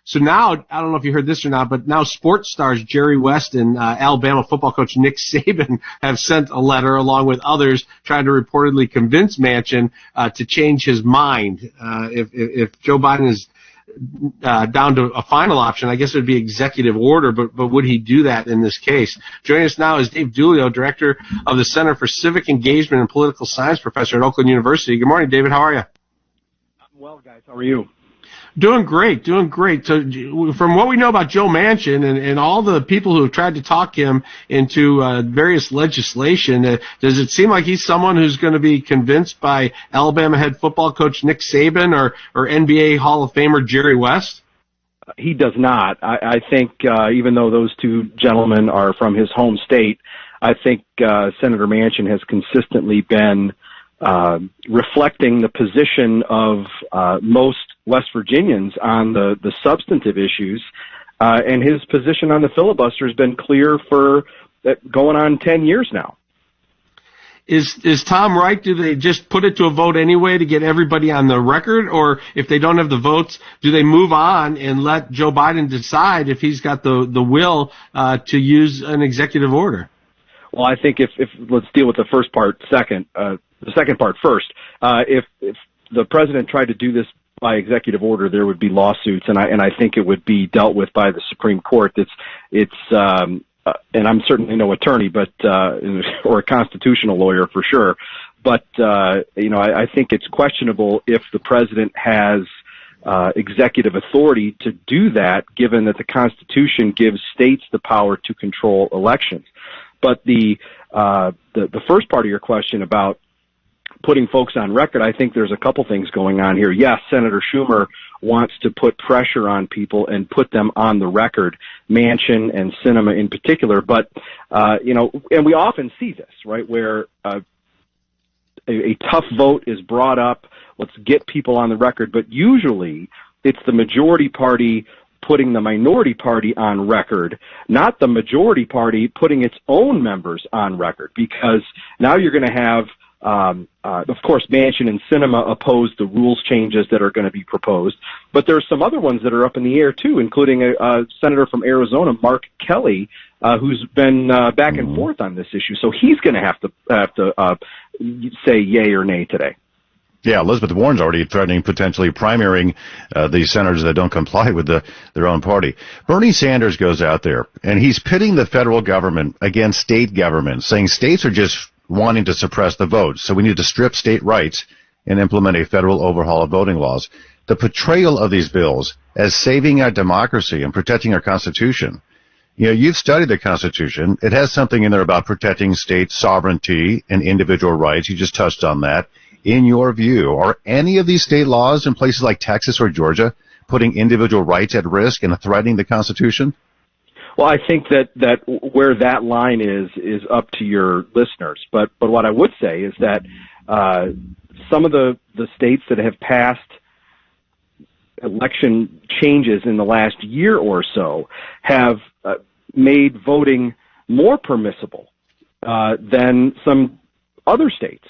So now, I don't know if you heard this or not, but now sports stars Jerry West and Alabama football coach Nick Saban have sent a letter along with others trying to reportedly convince Manchin to change his mind. If Joe Biden is down to a final option, I guess it would be executive order, but would he do that in this case? Joining us now is Dave Dulio, director of the Center for Civic Engagement and Political Science professor at Oakland University. Good morning, David. How are you? I'm well, guys. How are you? Doing great. So from what we know about Joe Manchin and all the people who have tried to talk him into various legislation, does it seem like he's someone who's going to be convinced by Alabama head football coach Nick Saban or NBA Hall of Famer Jerry West? He does not. I think even though those two gentlemen are from his home state, I think Senator Manchin has consistently been reflecting the position of most West Virginians on the substantive issues, and his position on the filibuster has been clear for going on 10 years now. Is Tom right? Do they just put it to a vote anyway to get everybody on the record, or if they don't have the votes, do they move on and let Joe Biden decide if he's got the will to use an executive order? Well, I think if let's deal with the first part second. The second part first. If the president tried to do this by executive order, there would be lawsuits, and I think it would be dealt with by the Supreme Court. And I'm certainly no attorney, but or a constitutional lawyer for sure. But I think it's questionable if the president has executive authority to do that, given that the Constitution gives states the power to control elections. But the first part of your question about putting folks on record, I think there's a couple things going on here. Yes, Senator Schumer wants to put pressure on people and put them on the record, Manchin and Sinema in particular. But, and we often see this, right, where a tough vote is brought up. Let's get people on the record. But usually it's the majority party putting the minority party on record, not the majority party putting its own members on record, because now you're going to have of course, Manchin and Sinema oppose the rules changes that are going to be proposed, but there's some other ones that are up in the air too, including a senator from Arizona, Mark Kelly, who's been back and forth on this issue. So he's going to have to say yay or nay today. Yeah, Elizabeth Warren's already threatening potentially primarying the senators that don't comply with their own party. Bernie Sanders goes out there, and he's pitting the federal government against state governments, saying states are just wanting to suppress the vote, so we need to strip state rights and implement a federal overhaul of voting laws. The portrayal of these bills as saving our democracy and protecting our Constitution. You've studied the Constitution. It has something in there about protecting state sovereignty and individual rights. You just touched on that. In your view, are any of these state laws in places like Texas or Georgia putting individual rights at risk and threatening the Constitution? Well, I think that where that line is up to your listeners. But what I would say is that some of the states that have passed election changes in the last year or so have made voting more permissible than some other states.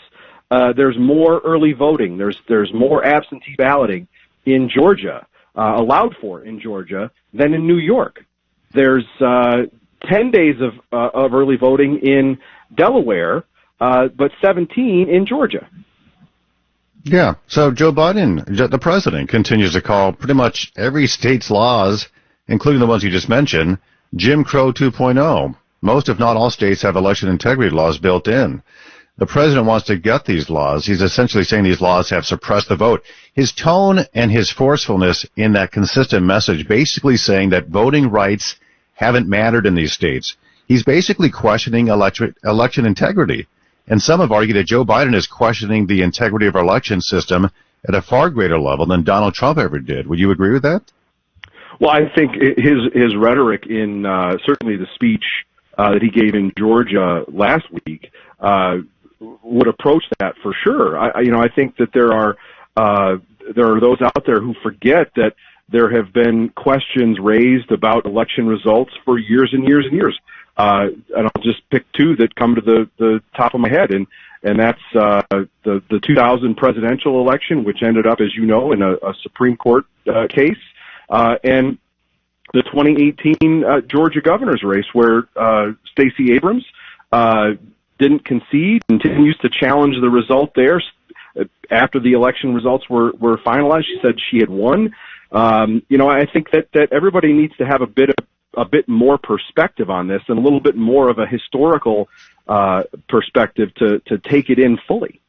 There's more early voting. There's more absentee balloting in Georgia, allowed for in Georgia, than in New York. There's 10 days of early voting in Delaware, but 17 in Georgia. Yeah, so Joe Biden, the president, continues to call pretty much every state's laws, including the ones you just mentioned, Jim Crow 2.0. Most, if not all, states have election integrity laws built in. The president wants to gut these laws. He's essentially saying these laws have suppressed the vote. His tone and his forcefulness in that consistent message, basically saying that voting rights haven't mattered in these states. He's basically questioning election integrity. And some have argued that Joe Biden is questioning the integrity of our election system at a far greater level than Donald Trump ever did. Would you agree with that? Well, I think his rhetoric in certainly the speech that he gave in Georgia last week would approach that for sure. I think that there are those out there who forget that there have been questions raised about election results for years and years and years. And I'll just pick two that come to the top of my head, and that's the 2000 presidential election, which ended up, as you know, in a Supreme Court case, and the 2018 Georgia governor's race, where Stacey Abrams didn't concede, continues to challenge the result there. After the election results were finalized, she said she had won. I think that everybody needs to have a bit more perspective on this, and a little bit more of a historical perspective to take it in fully.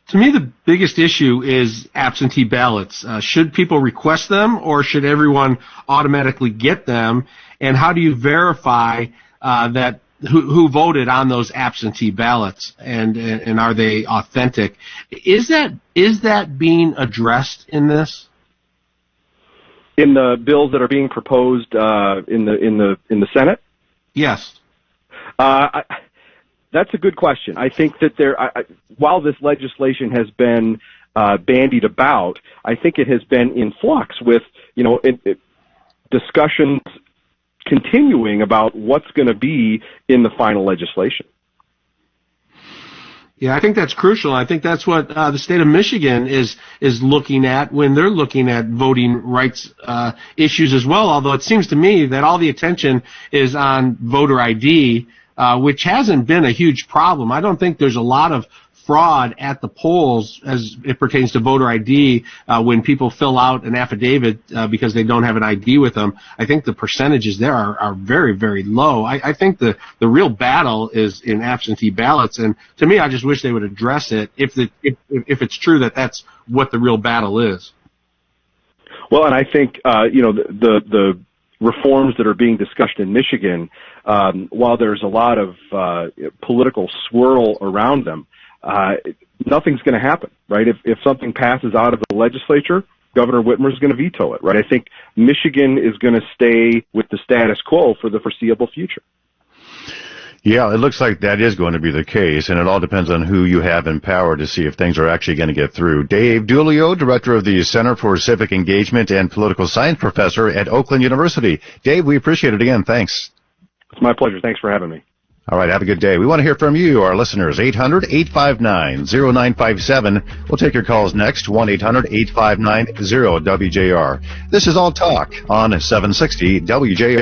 To me, the biggest issue is absentee ballots. Should people request them, or should everyone automatically get them? And how do you verify that who voted on those absentee ballots, and are they authentic? Is that being addressed in this? In the bills that are being proposed in the Senate? Yes. That's a good question. I think that while this legislation has been bandied about, I think it has been in flux with discussions continuing about what's going to be in the final legislation. Yeah, I think that's crucial. I think that's what the state of Michigan is looking at when they're looking at voting rights issues as well, although it seems to me that all the attention is on voter ID, which hasn't been a huge problem. I don't think there's a lot of fraud at the polls as it pertains to voter ID when people fill out an affidavit because they don't have an ID with them. I think the percentages there are very, very low. I think the real battle is in absentee ballots, and to me, I just wish they would address it if it's true that that's what the real battle is. Well, and I think the reforms that are being discussed in Michigan, while there's a lot of political swirl around them, nothing's going to happen, right? If something passes out of the legislature, Governor Whitmer is going to veto it, right? I think Michigan is going to stay with the status quo for the foreseeable future. Yeah, it looks like that is going to be the case, and it all depends on who you have in power to see if things are actually going to get through. Dave Dulio, Director of the Center for Civic Engagement and Political Science Professor at Oakland University. Dave, we appreciate it again. Thanks. It's my pleasure. Thanks for having me. All right, have a good day. We want to hear from you, our listeners. 800-859-0957. We'll take your calls next. 1-800-859-0WJR. This is All Talk on 760 WJR.